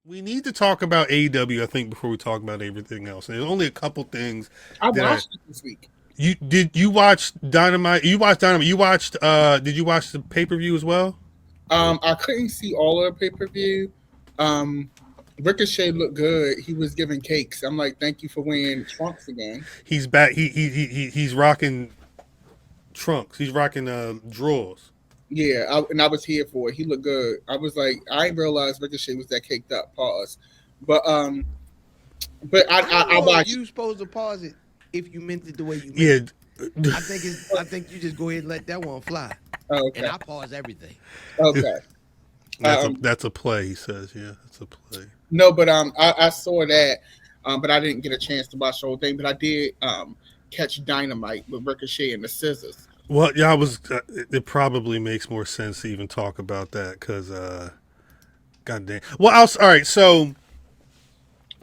We need to talk about AEW, I think, before we talk about everything else. And there's only a couple things I that I. watched it this week. You watch Dynamite? You watched Dynamite? You watched? Did you watch the pay per view as well? I couldn't see all of the pay per view. Um, Ricochet looked good. He was giving cakes. I'm like, thank you for wearing trunks again. He's back. He's rocking trunks. He's rocking drawers. Yeah, and I was here for it. He looked good. I was like, I didn't realize Ricochet was that caked up. Pause. But I don't I know if watched. you supposed to pause it if you meant it the way you meant Yeah, it. I think you just go ahead and let that one fly. Oh, And okay, I pause everything. okay. Um, that's a play. He says, yeah, that's a play. no, but I saw that, but I didn't get a chance to watch the whole thing. But I did catch Dynamite with Ricochet and the Scissors. Well, yeah, I was. It probably makes more sense to even talk about that because, goddamn. Well, all right. So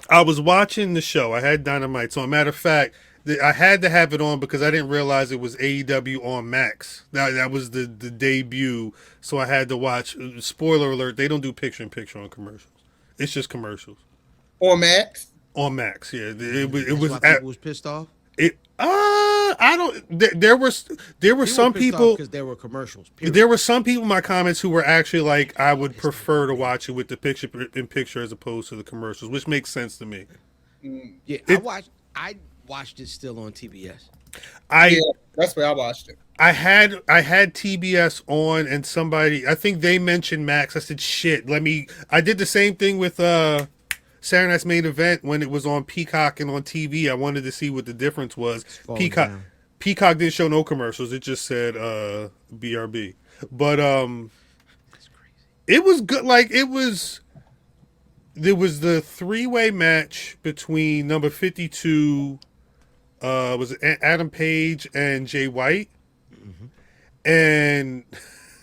I was watching the show. I had Dynamite. So, a matter of fact, I had to have it on because I didn't realize it was AEW on Max. That was the debut. So I had to watch. Spoiler alert: they don't do picture in picture on commercials. It's just commercials Or Max. on Max. Yeah, it That's was why at people was pissed off. it. I don't. There were People were some pissed off people. because there were commercials. There Period. were some people in my comments who were actually like, I would prefer to watch it with the picture in picture as opposed to the commercials, which makes sense to me. Mm, Yeah, It, I watched it still on TBS. I, yeah, that's where I watched it. I had TBS on, and somebody, I think they mentioned Max. I said, shit, let me. I did the same thing with Saturday Night's Main Event when it was on Peacock and on TV. I wanted to see what the difference was. It's falling Peacock, down. Peacock didn't show no commercials. It just said BRB, but That's crazy. it was good. Like it was. There was the three-way match between number 52 was it Adam Page and Jay White, Mm-hmm. and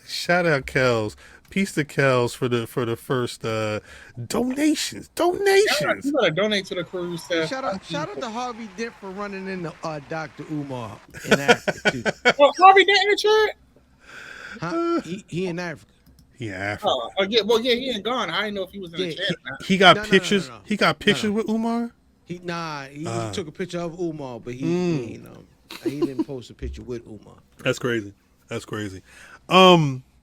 shout out Kells, peace to Kells for the first donations You donations. gotta donate to the cruise. Hey, To shout out to Harvey Dent for running into Dr. Umar in Africa too. oh, Harvey Dent in the chat. Huh? He in Africa. Yeah, Africa. Oh, yeah. Well, yeah, he ain't gone. I didn't know if he was in the Yeah, chat. he, Or not. he got no, no, no, no, pictures. no, He got no, pictures no. with Umar. He took a picture of Umar, but Mm, he didn't post a picture with Umar. that's crazy. That's crazy.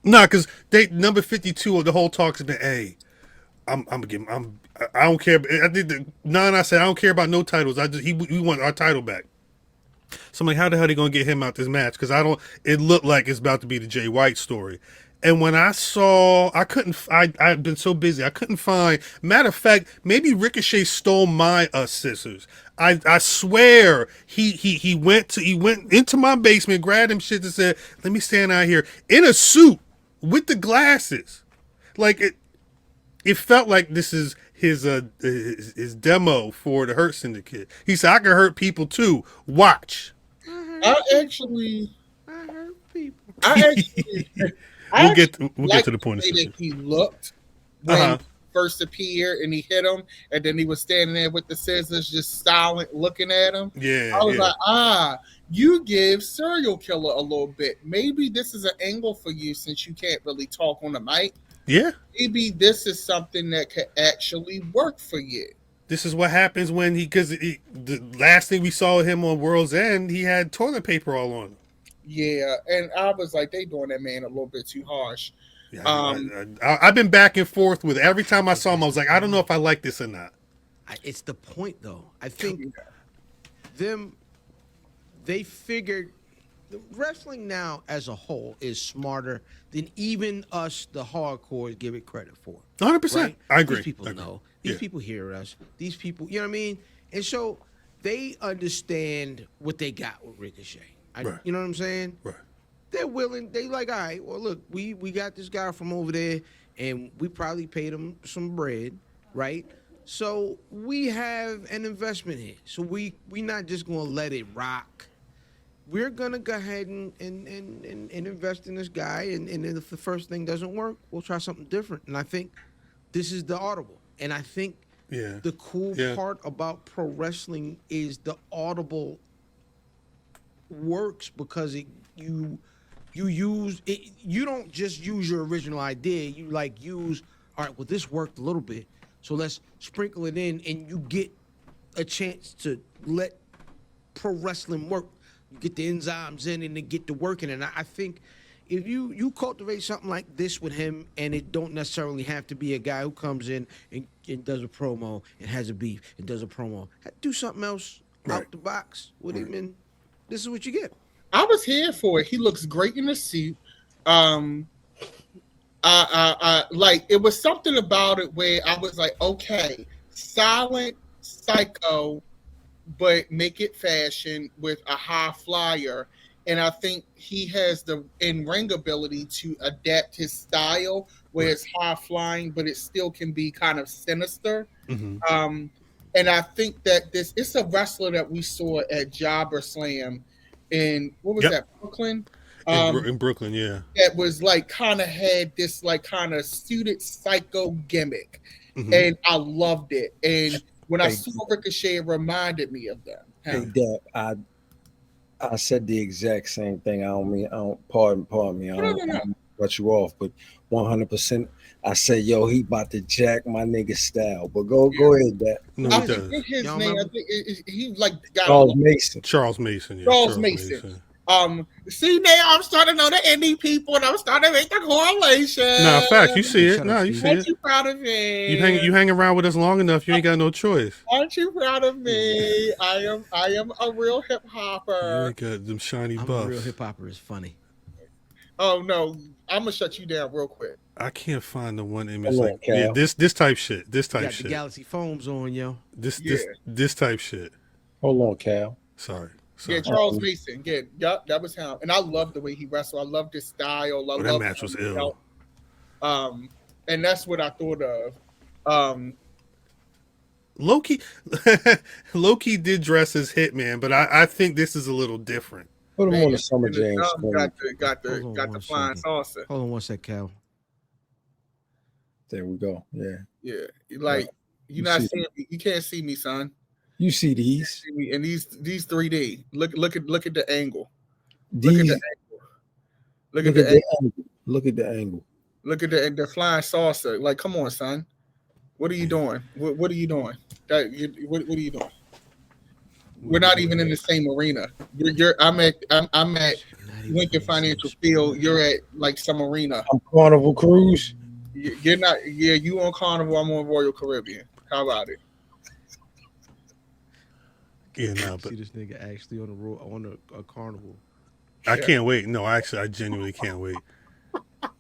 Nah, because they number 52 of the whole talk has been, hey, I'm giving. I don't care. I did the nine. I said I don't care about no titles. We want our title back. So I'm like, how the hell are they gonna get him out this match? Because I don't. It looked like it's about to be the Jay White story. And when I saw, I couldn't. I've been so busy. I couldn't find. Matter of fact, maybe Ricochet stole my scissors. I swear he went into my basement, grabbed him shit, and said, "Let me stand out here in a suit with the glasses." Like it felt like this is his demo for the Hurt Syndicate. He said, "I can hurt people too. Watch." I I heard people. actually, I heard people. I actually, I we'll actually get like to the the point of way this. that he looked Uh when huh. he first appeared and he hit him, and then he was standing there with the scissors, just silent, looking at him. Yeah, I was yeah, like, you give serial killer a little bit. Maybe this is an angle for you since you can't really talk on the mic. yeah. Maybe this is something that could actually work for you. This is what happens when because the last thing we saw of him on World's End, he had toilet paper all on him. Yeah, and I was like, they doing that man a little bit too harsh. Yeah, Um, I've been back and forth with every time I But saw him. that's I was the like, I don't know point. if I like this or not. It's the point though. I think them they figured the wrestling now as a whole is smarter than even us, the hardcores, give it credit for. 100%. Right? I agree. These people I agree. know. These Yeah. people hear us. These people, you know what I mean? And so they understand what they got with Ricochet. Right. You know what I'm saying? Right. They're willing. They like, all right. Well, look, we got this guy from over there, and we probably paid him some bread, right? So we have an investment here. So we not just gonna let it rock. We're gonna go ahead and invest in this guy, and if the first thing doesn't work, we'll try something different. And I think this is the audible. And I think Yeah. the cool Yeah. part about pro wrestling is the audible works because you use it. You don't just use your original idea. You like use all right. Well, this worked a little bit, So let's sprinkle it in, and you get a chance to let pro wrestling work. You get the enzymes in and then get to working. And I think if you cultivate something like this with him, and it don't necessarily have to be a guy who comes in and does a promo and has a beef and does a promo. Do something else out the box with him, and this is what you get. I was here for it. He looks great in the suit. Like, it was something about it where I was like, okay, silent psycho, but make it fashion with a high flyer. And I think he has the in-ring ability to adapt his style where it's high flying, but it still can be kind of sinister. Mm-hmm. And I think that it's a wrestler that we saw at Jobber Slam in, what was that, Brooklyn? In Brooklyn, yeah. That was like kind of had this like kind of suited psycho gimmick. Mm-hmm. And I loved it. And when I saw Ricochet, it reminded me of that. Hey, Deb, I said the exact same thing. Pardon me. I don't cut you off, but 100%. I said, yo, he about to jack my nigga style. But go ahead, Deb. No, I forget his name. I think he like got Charles Mason. Charles Mason. Yeah, Charles Mason. See, now I'm starting to know the indie people, and I'm starting to make the correlation. No, fact, you see it. No, you see Aren't it. you proud of me? You hang around with us long enough, you ain't got no choice. Aren't you proud of me? I am a real hip hopper. You ain't got them shiny I'm buffs. A real hip hopper is funny. Oh no, I'm gonna shut you down real quick. I can't find the one image Hello, like yeah, this type shit. This type got shit. The Galaxy foams on, yo. This type shit. Hold on, Cal. Sorry. Yeah, Charles Mason. Yeah, that was him. And I loved the way he wrestled. I loved his style. That match was ill. And that's what I thought of. Loki did dress as Hitman, but I think this is a little different. Put him on the Summer Jam. Got the flying saucer. Hold on one sec, Cal. There we go. Yeah. Like you're not seeing me. You can't see me, son. You see these? And these 3D. Look at the angle. Look at the angle. Look at the angle. Look at the flying saucer. Like, come on, son. What are you doing? What are you doing? What are you doing? We're not even in the same arena. I'm at Lincoln Financial Field. You're at like some arena. I'm Carnival Cruise. You're not. Yeah, you on Carnival. I'm on Royal Caribbean. How about it? Yeah, no, but see this nigga actually on the road on a carnival. I can't wait. No, actually, I genuinely can't wait.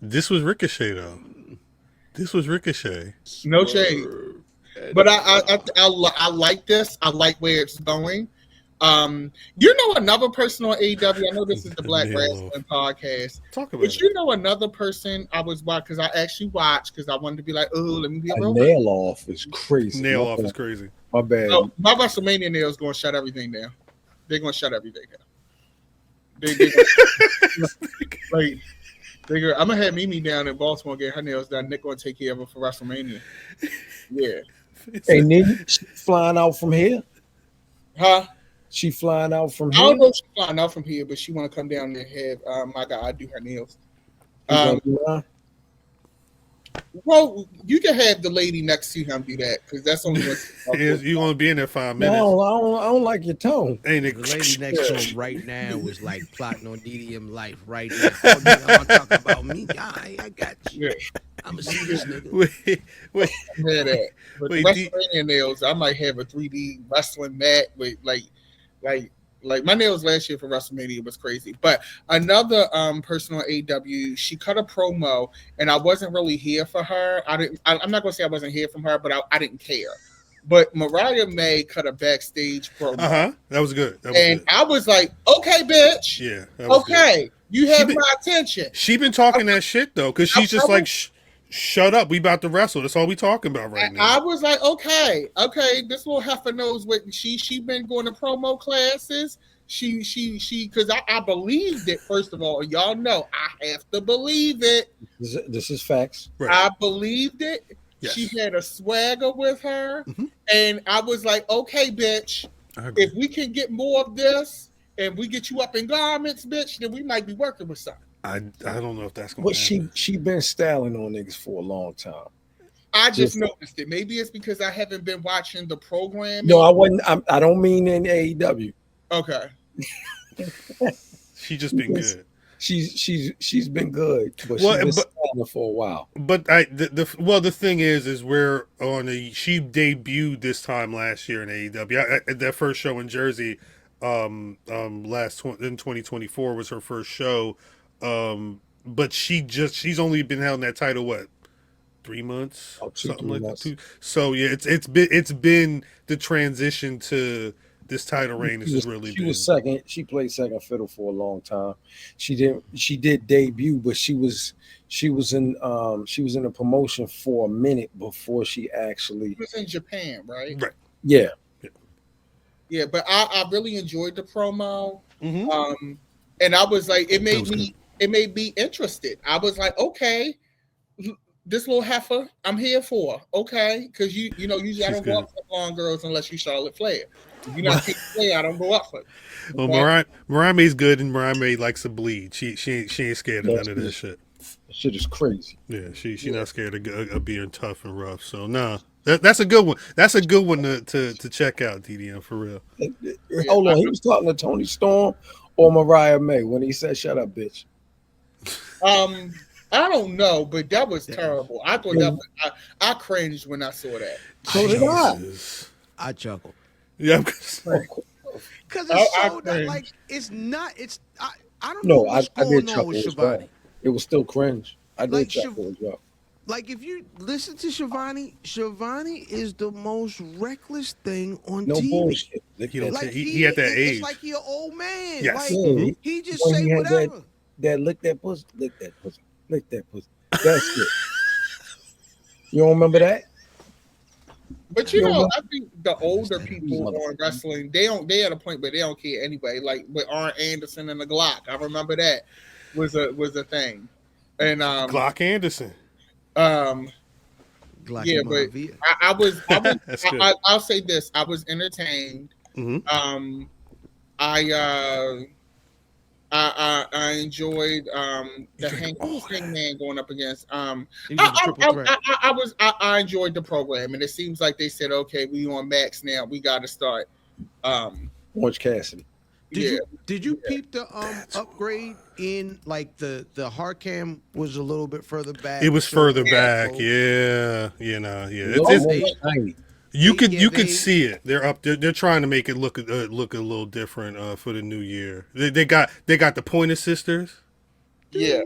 This was Ricochet though. This was Ricochet. No shade. But I like this. I like where it's going. You know another person on AEW. I know this is the Black Rasslin podcast. Talk about but you know another person I was watching because I actually watched because I wanted to be like, oh, let me be a real nail off is crazy. Nail off is crazy. My bad. Oh, my WrestleMania nail is going to shut everything down. They're going to shut everything down. I'm gonna have Mimi down in Baltimore get her nails done. Nick gonna take care of her for WrestleMania. Yeah. Hey, Nick, she flying out from here? Huh? She flying out from here? I don't know if she's flying out from here, but she want to come down and have my guy do her nails. Well, you can have the lady next to him do that because that's only what you gonna be in there 5 minutes. No, I don't like your tone. Ain't it? The lady next to him right now is like plotting on DDM life right now. Oh, nigga, I'm talking about me. I got you. Yeah. I'm gonna see this nigga. Wait. But the WrestleMania nails, I might have a 3D wrestling mat with like my nails last year for WrestleMania was crazy. But another person on AEW, she cut a promo, and I wasn't really here for her. I'm not gonna say I wasn't here from her, but I didn't care. But Mariah May cut a backstage promo. That was good. I was like, okay, bitch. Yeah. Okay, good. You have my attention. She been talking that shit though, because she's just like. Shut up! We about to wrestle. That's all we talking about right now. I was like, okay. This little heifer knows what she been going to promo classes. She because I believed it. First of all, y'all know I have to believe it. This is facts. Right. I believed it. Yes. She had a swagger with her, and I was like, okay, bitch. If we can get more of this, and we get you up in garments, bitch, then we might be working with something. I don't know if that's going to happen. She been styling on niggas for a long time. I just noticed it. Maybe it's because I haven't been watching the programming. No, I wasn't. I don't mean in AEW. Okay. She just been good. She's been good, but Well, she's been but- silent for a while. But the thing is we're on she debuted this time last year in AEW. At that first show in Jersey, in 2024 was her first show. But she's only been held in that title 3 months, something like that. So yeah, it's been the transition to this title reign has really been. She was second. She played second fiddle for a long time. She did debut, but she was in a promotion for a minute before she actually. She was in Japan, right? Right. Yeah. Yeah, but I really enjoyed the promo. Mm-hmm. And I was like, it made me interested. I was like, okay, this little heifer, I'm here for. Okay, because you know usually I don't go up for blonde girls unless you Charlotte Flair. If you're not Flair, I don't go up for it. Well, Mariah May's good, and Mariah May likes to bleed. She ain't scared of none of that shit. That shit is crazy. Yeah, she not scared of being tough and rough. So nah, that's a good one. That's a good one to check out, DDM, for real. Hold on, he was talking to Tony Storm or Mariah May when he said, "Shut up, bitch." I don't know, but that was terrible. I thought I cringed when I saw that. So did I. I chuckled. Yeah, because it's so that like it's not. It's I don't know what's I going did on chuckle with as well. Shivani. It was still cringe. I did Like, chuckle as well. Like if you listen to Shivani is the most reckless thing on No TV. bullshit. He had that age. It's like he an old man. Yes. Like he just When say he had whatever. That lick that pussy, lick that pussy, lick that pussy. That's it. You don't remember that? But you know, I think the older people on wrestling, they at a point where they don't care anyway. Like with Arn Anderson and the Glock, I remember that was a thing. And Glock Anderson. Glock yeah, but I'll say this: I was entertained. Mm-hmm. I enjoyed the Hangman going up against I enjoyed the program, and it seems like they said, okay, we on Max now, we got to start Orange Cassidy. Did you peep the upgrade in like the hard cam was a little bit further back? It was further back. Yeah. It's tiny. You could see it. They're up. They're trying to make it look a little different for the new year. They got the Pointer Sisters. Yeah.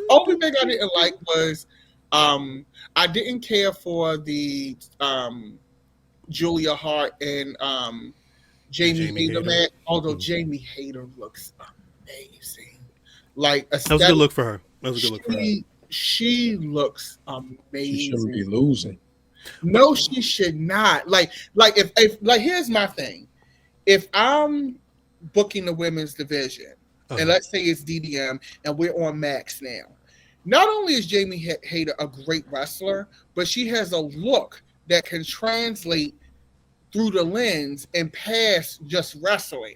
Only thing I didn't like was I didn't care for the Julia Hart and Jamie Hayter match. Although Jamie Hayter looks amazing. Like that was a good look for her. She looks amazing. She shouldn't be losing. No, she should not. Like if here's my thing. If I'm booking the women's division, and let's say it's DDM, and we're on Max now, not only is Jamie Hayter a great wrestler, but she has a look that can translate through the lens and past just wrestling.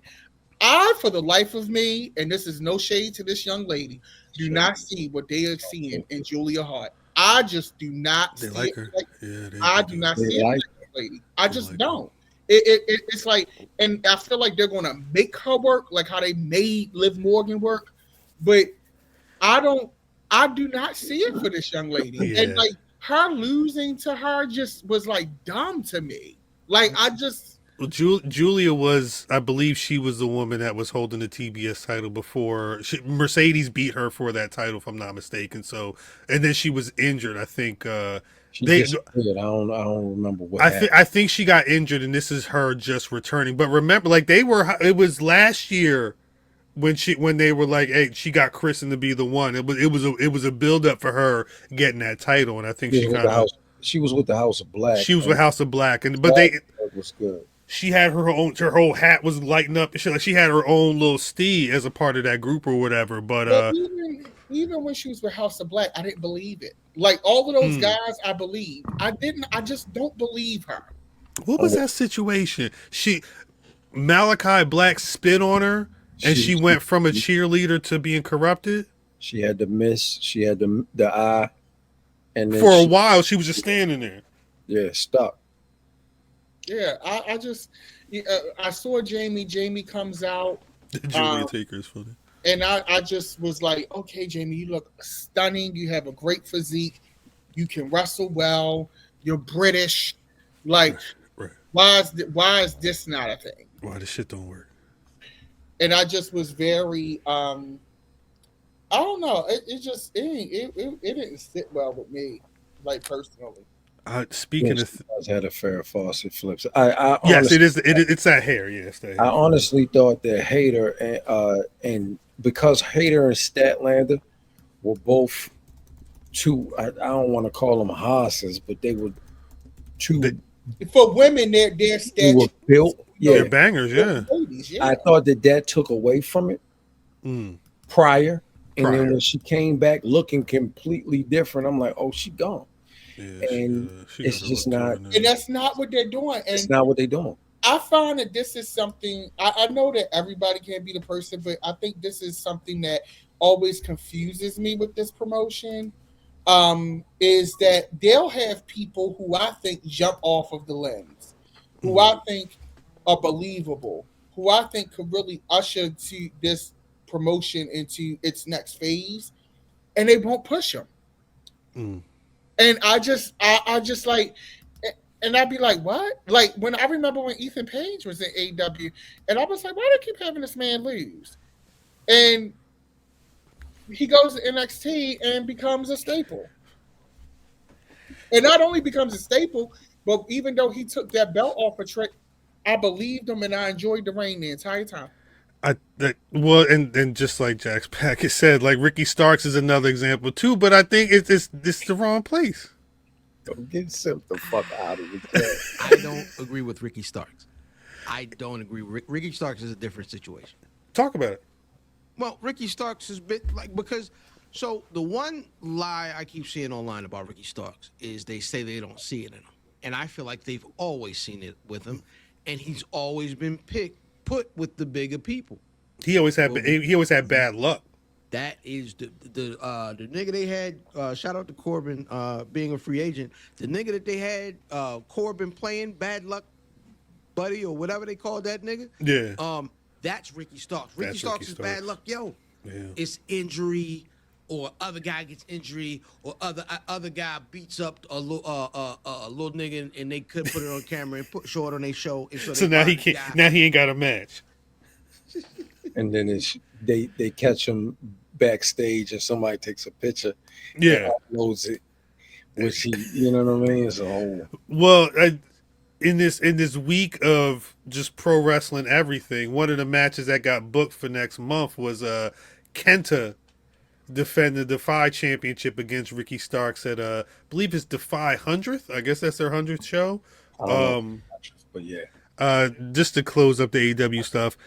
I, for the life of me, and this is no shade to this young lady, do not see what they are seeing in Julia Hart. I just do not see like it. her. I do not see it like that lady. I just don't. It's like, and I feel like they're going to make her work, like how they made Liv Morgan work. But I do not see it for this young lady. Yeah. And like her losing to her just was like dumb to me. Like Julia was, I believe she was the woman that was holding the TBS title before. Mercedes beat her for that title, if I'm not mistaken. So, and then she was injured. I think she disappeared. I don't remember what. I think she got injured, and this is her just returning. But remember, like it was last year when they were like, hey, she got christened to be the one. It was a build up for her getting that title, and I think she was with the House of Black. She was with House of Black, but it was good. She had her whole hat was lighting up. She had her own little steed as a part of that group or whatever. But even when she was with House of Black, I didn't believe it. Like all of those guys, I believed. I just don't believe her. What was that situation? Malachi Black spit on her, and she went from a cheerleader to being corrupted. She had the miss. She had the eye. and then For a she, while, she was just standing there. yeah, stuck. Yeah, I just I saw Jamie. Jamie comes out, Julia um, Taker is funny. and I just was like, okay, Jamie, you look stunning. You have a great physique. You can wrestle well. You're British. Like, Right. why is this not a thing? Why this shit don't work? And I just was very I don't know. It just it didn't sit well with me, like personally. Speaking Yeah, of, she does had a Farrah Fawcett flips. I yes, honestly, it is. It's that hair. Yeah, it's that I hair. honestly thought that Hater and because Hater and Statlander were both two. I don't want to call them hosses, but they were two. They- For women, their They were statue, built. They're Yeah, bangers. Yeah. ladies, yeah. I thought that took away from it Mm. prior, and then Prior. when she came back looking completely different, I'm like, oh, she gone. Yeah. And she it's got just a look to not- her now. And that's not what they're doing. It's And not what they doing. I found that this is something I know that everybody can't be the person, but I think this is something that always confuses me with this promotion. Is that they'll have people who I think jump off of the lens, who I think are believable, who I think could really usher to this promotion into its next phase, and they won't push them. Mm. And I just like, and I'd be like, what? Like when I remember when Ethan Page was in AEW, and I was like, why do they keep having this man lose? And he goes to NXT and becomes a staple. And not only becomes a staple, but even though he took that belt off a Trick, I believed him and I enjoyed the reign the entire time. Well, and just like Jack's Packet said, like Ricky Starks is another example too. But I think it's the wrong place. Don't get Simp the fuck out of it. I don't agree with Ricky Starks. I don't agree. Ricky Starks is a different situation. Talk about it. Well, Ricky Starks has been like because so the one lie I keep seeing online about Ricky Starks is they say they don't see it in him, and I feel like they've always seen it with him, and he's always been put with the bigger people. He always had bad luck. That is the nigga they had. Shout out to Corbin being a free agent. The nigga that they had Corbin playing bad luck buddy or whatever they called that nigga. Yeah. That's Ricky Starks. Ricky That's Starks Ricky is bad Starks. luck, yo. Yeah. It's injury, or other guy gets injury, or other guy beats up a little nigga and they couldn't put it on camera and show it on their show. And So they now he find the can't. guy. Now he ain't got a match. And then they catch him backstage and somebody takes a picture Yeah. and uploads it, which he, you know what I mean? It's a whole. Well, in this week of just pro wrestling everything, one of the matches that got booked for next month was Kenta defending the Defy Championship against Ricky Starks at I believe it's Defy 100th. I guess that's their 100th show. I don't know, but yeah. Just to close up the AEW stuff,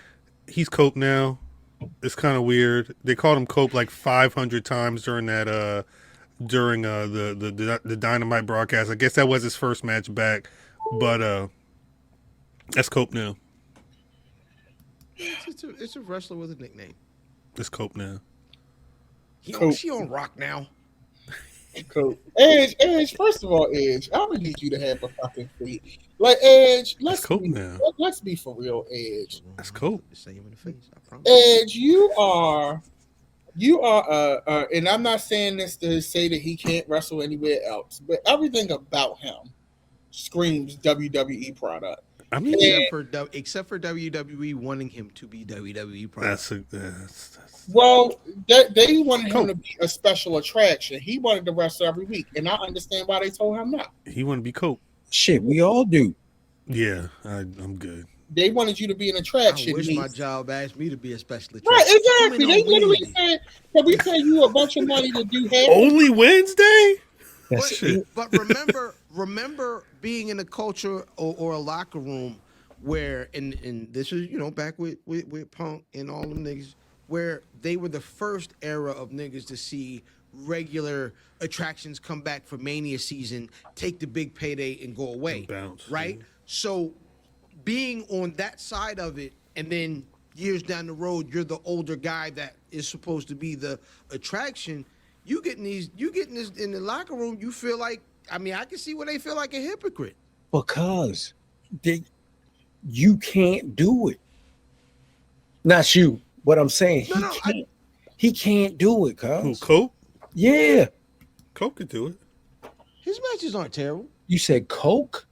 he's Cope now. It's kind of weird. They called him Cope like 500 times during that the Dynamite broadcast. I guess that was his first match back, but that's Cope now. It's a wrestler with a nickname. It's Cope now. She on Rock now. Cool. Edge. First of all, Edge, I would need you to have a fucking feet. Like Edge, That's Cope now. let's be for real, Edge. That's Cope. The same in the face. I promise. Edge, you are, and I'm not saying this to say that he can't wrestle anywhere else, but everything about him screams WWE product. I mean, Except for WWE wanting him to be WWE product. that's Well, they wanted him Cope. to be a special attraction. He wanted to wrestle every week, and I understand why they told him not. he want to be Cope. Shit, we all do. Yeah, I'm good. They wanted you to be an I attraction. wish Niece. my job asked me to be a special attraction. Right, exactly. Come in They on literally Wednesday. said, "Can we pay you a bunch of money to do hair?" Only Wednesday? That's Shit. But remember being in a culture or a locker room where, and this is back with Punk and all them niggas, where they were the first era of niggas to see regular attractions come back for Mania season, take the big payday and go away, And bounce, right? yeah. So being on that side of it, and then years down the road, you're the older guy that is supposed to be the attraction. you getting this in the locker room. You feel like, I mean, I can see where they feel like a hypocrite. Because you can't do it. Not you. What I'm saying, he can't do it, Who, cuz. Cope? Yeah. Cope could do it. His matches aren't terrible. You said Coke?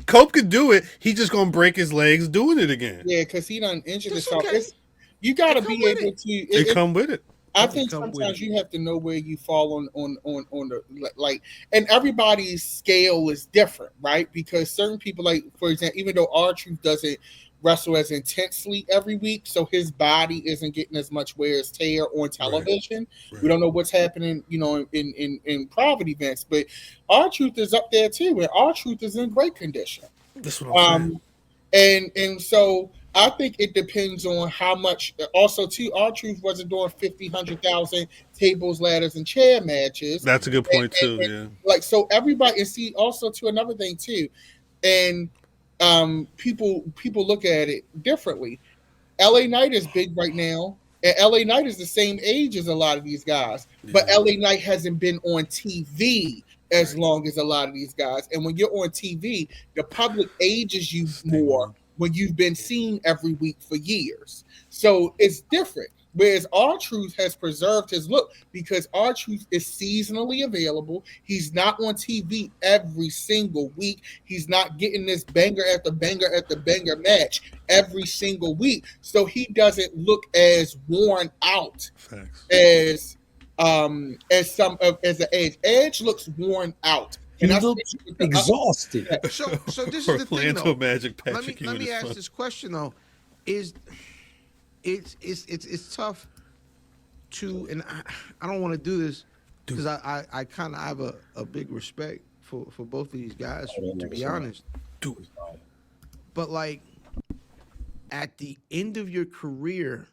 Cope could do it. He just gonna break his legs doing it again. Yeah, because he done injured That's himself. okay. You got to It be come with able it. to. They come with it. I think come with sometimes it. you have to know where you fall on the like, and everybody's scale is different, right? Because certain people, like for example, even though R-Truth doesn't wrestle as intensely every week, so his body isn't getting as much wear as tear on television. Right. We don't know what's happening, in private events, but R-Truth is up there too, and R-Truth is in great condition. That's what I'm saying. And so I think it depends on how much. Also, too, R-Truth wasn't doing 50, 100,000 tables, ladders, and chair matches. That's a good point too. Yeah. Like, so everybody, and see, also to another thing too, and people look at it differently. LA Knight is big right now, and LA Knight is the same age as a lot of these guys, but LA Knight hasn't been on TV as long as a lot of these guys. And when you're on TV, the public ages you more when you've been seen every week for years. So it's different. Whereas R-Truth has preserved his look because R-Truth is seasonally available. He's not on TV every single week. He's not getting this banger after banger after banger match every single week. So he doesn't look as worn out as an Edge. Edge looks worn out. He looks exhausted. So this is the thing, Orlando though. Magic Let Patrick me Ewing is ask fun. this question though: it's tough to, and I don't want to do this because I kind of have a big respect for both of these guys, to be honest. But like at the end of your career,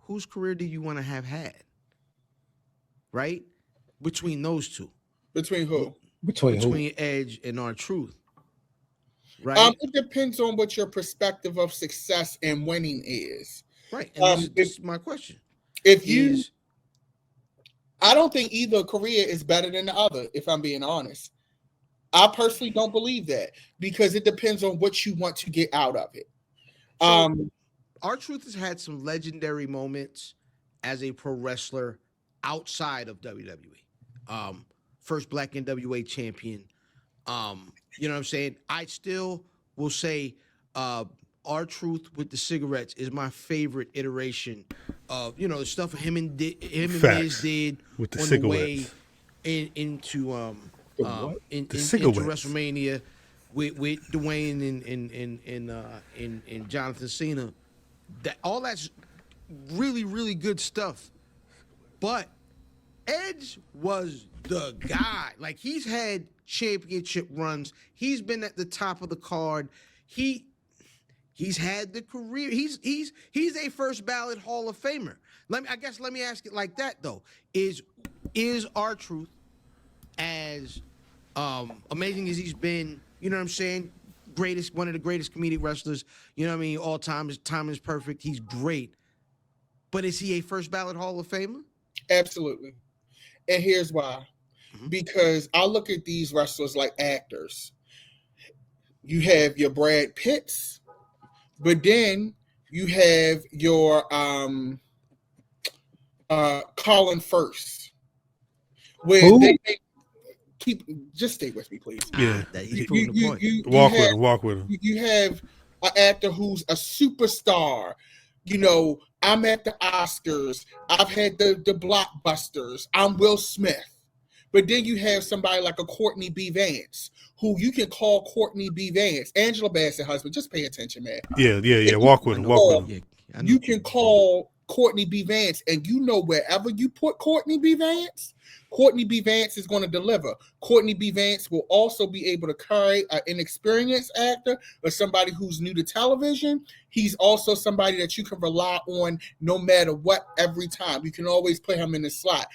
whose career do you want to have had? Right? Between those two. Between who? Between Edge and R-Truth. Right? It depends on what your perspective of success and winning is. Right. And this is my question. I don't think either career is better than the other, if I'm being honest. I personally don't believe that because it depends on what you want to get out of it. So, R-Truth has had some legendary moments as a pro wrestler outside of WWE. First Black NWA champion. You know what I'm saying? I still will say R-Truth with the cigarettes is my favorite iteration of, the stuff him and Miz did with the on cigarettes. the way into WrestleMania with Dwayne and Jonathan Cena. All that's really, really good stuff. But Edge was the guy. Like, he's had championship runs. He's been at the top of the card. He's had the career. He's a first ballot Hall of Famer. Let me ask it like that though. Is R-Truth as amazing as he's been, you know what I'm saying? One of the greatest comedic wrestlers, you know what I mean, all time. His time is perfect. He's great. But is he a first ballot Hall of Famer? Absolutely. And here's why. Because I look at these wrestlers like actors. You have your Brad Pitts, but then you have your Colin First. Where they just stay with me, please. Yeah. He's proving the point. Walk with him. You have an actor who's a superstar. I'm at the Oscars. I've had the blockbusters. I'm Will Smith. But then you have somebody like a Courtney B. Vance, who you can call Courtney B. Vance, Angela Bassett husband. Just pay attention, man. Yeah. Walk with him. You can call Courtney B. Vance, and wherever you put Courtney B. Vance is going to deliver. Courtney B. Vance will also be able to carry an inexperienced actor or somebody who's new to television. He's also somebody that you can rely on no matter what every time. You can always put him in the slot.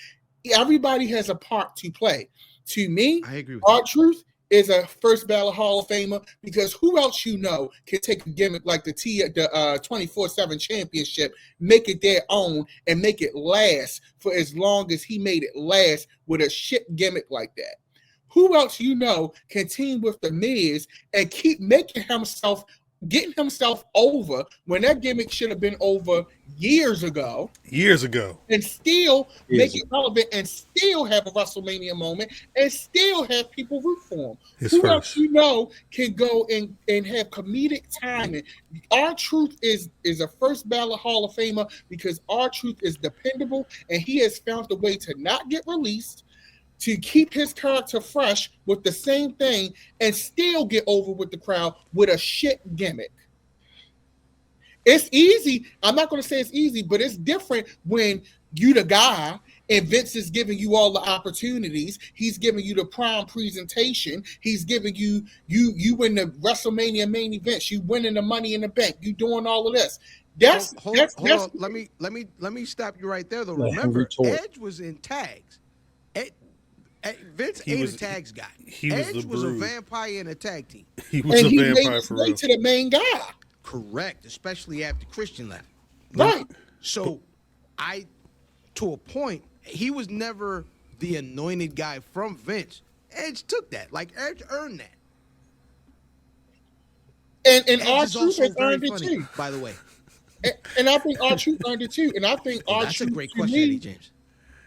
Everybody has a part to play. To me, I agree with R-Truth is a first ballot Hall of Famer because who else you know can take a gimmick like the 24/7 championship, make it their own, and make it last for as long as he made it last with a shit gimmick like that? Who else you know can team with The Miz and keep making himself, getting himself over when that gimmick should have been over years ago? And still make it relevant and still have a WrestleMania moment and still have people root for him. Who else you know can go and have comedic timing? R-Truth is a first ballot Hall of Famer because R-Truth is dependable and he has found a way to not get released, to keep his character fresh with the same thing and still get over with the crowd with a shit gimmick. It's easy. I'm not going to say it's easy, but it's different when you the guy and Vince is giving you all the opportunities. He's giving you the prime presentation. He's giving you win the WrestleMania main events. You winning the Money in the Bank. You doing all of this. Hold on. Let me stop you right there though. Remember, Edge was in tags. Vince ain't a tags guy. Edge was a vampire in a tag team. He was a vampire for real. To the main guy. Correct, especially after Christian left. Right. So, to a point, he was never the anointed guy from Vince. Edge took that. Like, Edge earned that. And R-Truth has earned it too. By the way. And I think R-Truth earned it too. And I think R-Truth, that's a great question, Eddie James.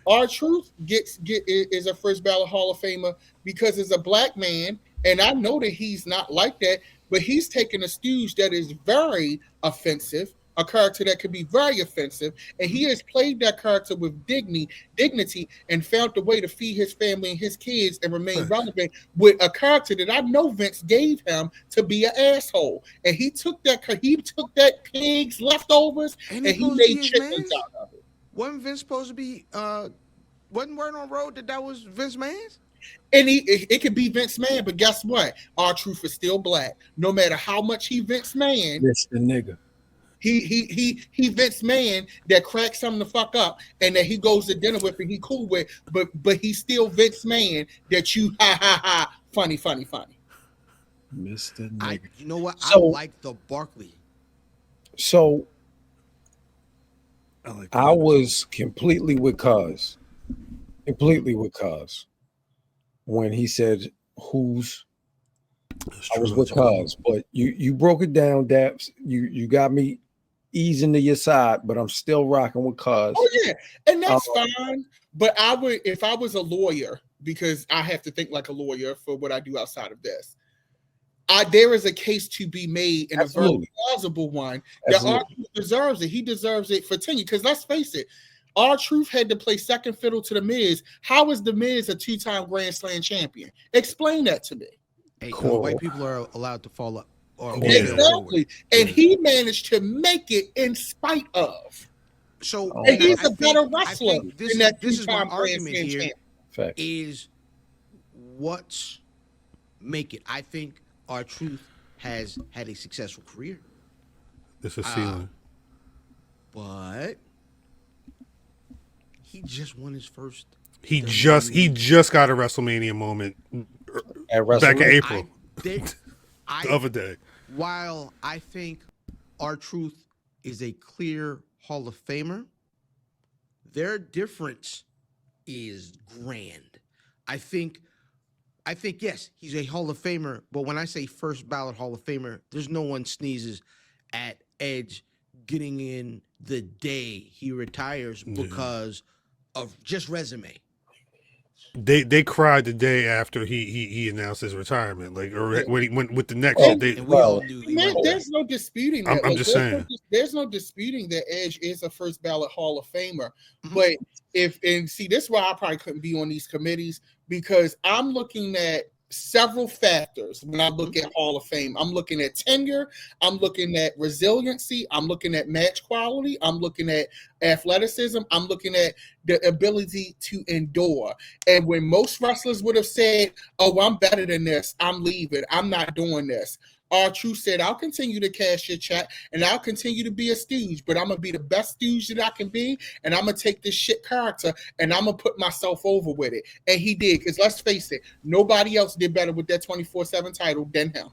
R-Truth is a first ballot Hall of Famer because as a black man, and I know that he's not like that, but he's taken a stooge that is very offensive, a character that could be very offensive, and he has played that character with dignity and found a way to feed his family and his kids and remain relevant with a character that I know Vince gave him to be an asshole. And he took that pig's leftovers and he made chickens out of it. Wasn't Vince supposed to be wasn't word on road that was Vince Mann's? And it could be Vince Man, but guess what? R-Truth is still black. No matter how much he Vince Man, that's the nigga. He Vince Man that cracks something the fuck up and that he goes to dinner with and he cool with, but he's still Vince Man that you funny. Mr. Nigga. You know what? I like the Barkley. So I was completely with Cuz when he said who's. I was with Cuz, but you broke it down, Daps. You got me easing to your side, but I'm still rocking with Cuz. Oh yeah, and that's fine. But I would, if I was a lawyer, because I have to think like a lawyer for what I do outside of this. There is a case to be made and a very plausible one that R-Truth deserves it. He deserves it for tenure. Because let's face it, R-Truth had to play second fiddle to The Miz. How is The Miz a two-time Grand Slam champion? Explain that to me. Hey, white people are allowed to fall up. Exactly. And he managed to make it in spite of. So, and he's a better wrestler. This is my argument here. Is what's make it. I think R-Truth has had a successful career. This is ceiling. But he just won his first. He just got a WrestleMania moment back in April. The other day. While I think R-Truth is a clear Hall of Famer, their difference is grand. I think yes, he's a Hall of Famer, but when I say first ballot Hall of Famer, there's no one sneezes at Edge getting in the day he retires because of just resume. They cried the day after he announced his retirement, like or when he went with the next. There's no disputing that. I'm just saying. There's no disputing that Edge is a first ballot Hall of Famer. But this is why I probably couldn't be on these committees because I'm looking at several factors when I look at Hall of Fame. I'm looking at tenure, I'm looking at resiliency, I'm looking at match quality, I'm looking at athleticism, I'm looking at the ability to endure. And when most wrestlers would have said, "Oh, I'm better than this, I'm leaving, I'm not doing this," R-Truth said, I'll continue to cash your check and I'll continue to be a stooge, but I'm going to be the best stooge that I can be, and I'm going to take this shit character and I'm going to put myself over with it. And he did, because let's face it, nobody else did better with that 24/7 title than him.